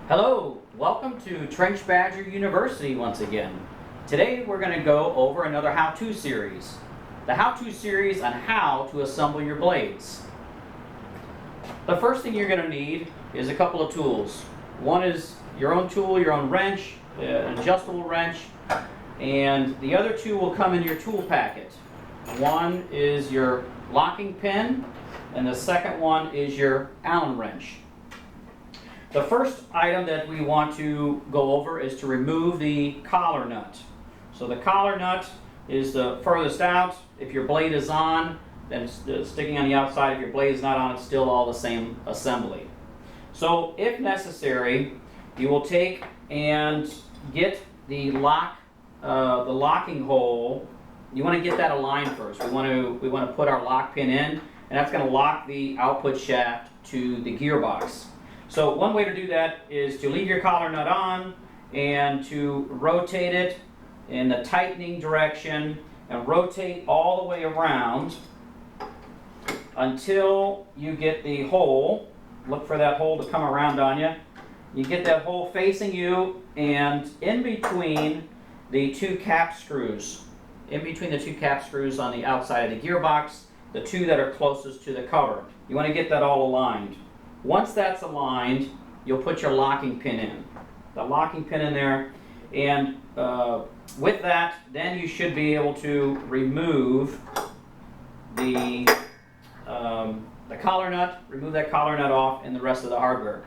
Hello, welcome to TrenchBadger University once again. Today we're going to go over another how-to series. The how-to series on how to assemble your blades. The first thing you're going to need is a couple of tools. One is your own tool, your own wrench, an adjustable wrench, and the other two will come in your tool packet. One is your locking pin, and the second one is your Allen wrench. The first item that we want to go over is to remove the collar nut. So the collar nut is the furthest out. If your blade is on, then it's sticking on the outside. If your blade is not on, it's still all the same assembly. So if necessary, you will take and get the locking hole. You want to get that aligned first. We want to put our lock pin in, and that's going to lock the output shaft to the gearbox. So one way to do that is to leave your collar nut on and to rotate it in the tightening direction and rotate all the way around until you get the hole. Look for that hole to come around on you. You get that hole facing you and in between the two cap screws. In between the two cap screws on the outside of the gearbox, the two that are closest to the cover. You want to get that all aligned. Once that's aligned, you'll put your locking pin in. The locking pin in there, and with that, then you should be able to remove the collar nut, remove that collar nut off, and the rest of the hardware.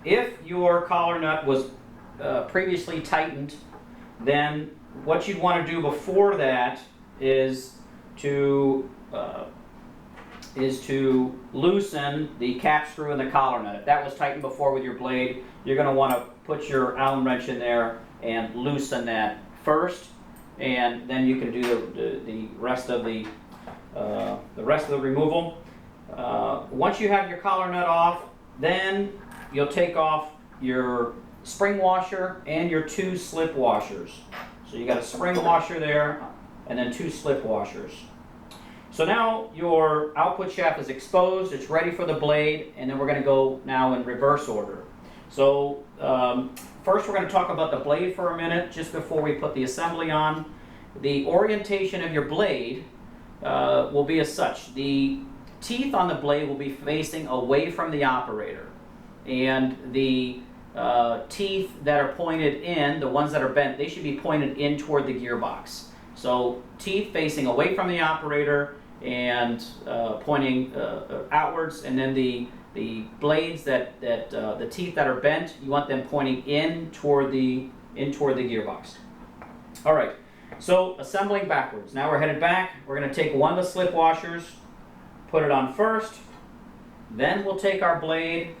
If your collar nut was previously tightened, then what you'd want to do before that is to loosen the cap screw and the collar nut. If that was tightened before with your blade, you're going to want to put your Allen wrench in there and loosen that first, and then you can do the rest of the removal. Once you have your collar nut off, then you'll take off your spring washer and your two slip washers. So you got a spring washer there, and then two slip washers. So now your output shaft is exposed, it's ready for the blade, and then we're going to go now in reverse order. So first we're going to talk about the blade for a minute, just before we put the assembly on. The orientation of your blade will be as such. The teeth on the blade will be facing away from the operator, and the teeth that are pointed in, the ones that are bent, they should be pointed in toward the gearbox. So teeth facing away from the operator and pointing outwards, and then the blades the teeth that are bent, you want them pointing in toward the gearbox. All right, so assembling backwards. Now we're headed back. We're going to take one of the slip washers, put it on first, then we'll take our blade,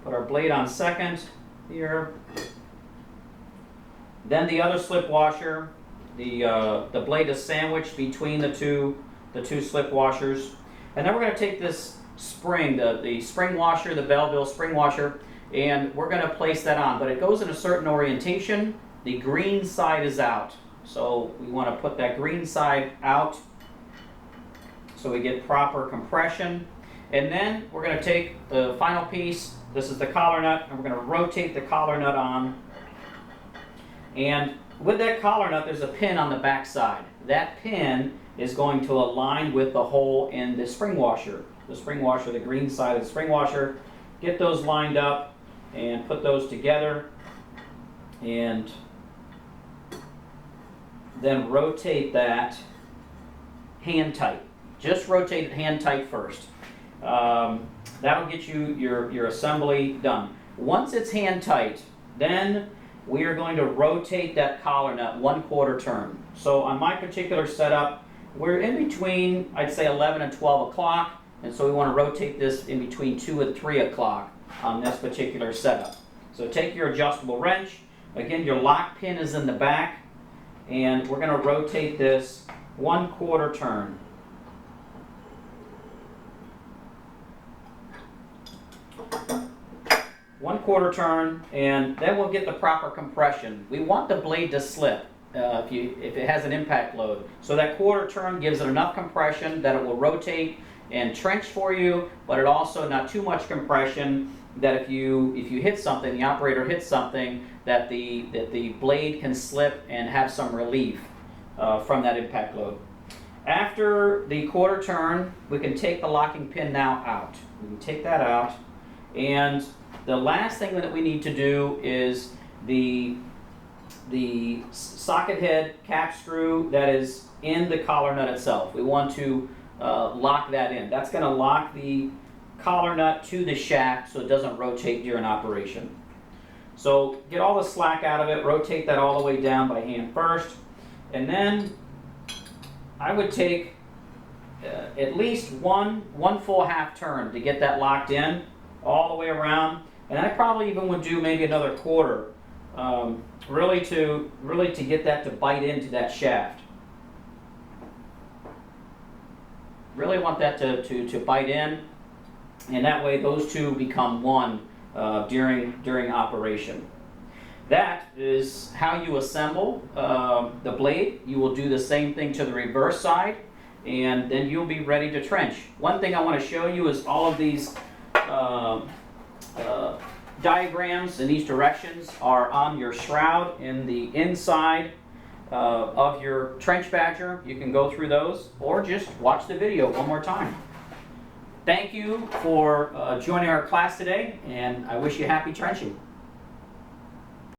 put our blade on second here, then the other slip washer. The blade is sandwiched between the two slip washers, and then we're going to take this spring, the spring washer, the Belleville spring washer, and we're going to place that on. But it goes in a certain orientation. The green side is out, so we want to put that green side out so we get proper compression. And then we're going to take the final piece. This is the collar nut, and we're going to rotate the collar nut on. And with that collar nut, there's a pin on the back side. That pin is going to align with the hole in the spring washer. The spring washer, the green side of the spring washer. Get those lined up and put those together. And then rotate that hand tight. Just rotate it hand tight first. That'll get you your assembly done. Once it's hand tight, then we are going to rotate that collar nut 1/4 turn. So on my particular setup, we're in between, I'd say 11 and 12 o'clock, and so we want to rotate this in between 2 and 3 o'clock on this particular setup. So take your adjustable wrench. Again, your lock pin is in the back, and we're going to rotate this 1/4 turn. One-quarter turn, and then we'll get the proper compression. We want the blade to slip if it has an impact load. So that quarter turn gives it enough compression that it will rotate and trench for you, but it also not too much compression that if you hit something, the operator hits something, that the blade can slip and have some relief from that impact load. After the quarter turn, we can take the locking pin now out. We can take that out, and the last thing that we need to do is the socket head cap screw that is in the collar nut itself. We want to lock that in. That's going to lock the collar nut to the shaft so it doesn't rotate during operation. So get all the slack out of it, rotate that all the way down by hand first, and then I would take at least one full half turn to get that locked in all the way around, and I probably even would do maybe another quarter, really to get that to bite into that shaft. Really want that to bite in, and that way those two become one during operation. That is how you assemble the blade. You will do the same thing to the reverse side, and then you'll be ready to trench. One thing I want to show you is all of these diagrams in these directions are on your shroud in the inside of your TrenchBadger. You can go through those or just watch the video one more time. Thank you for joining our class today, and I wish you happy trenching.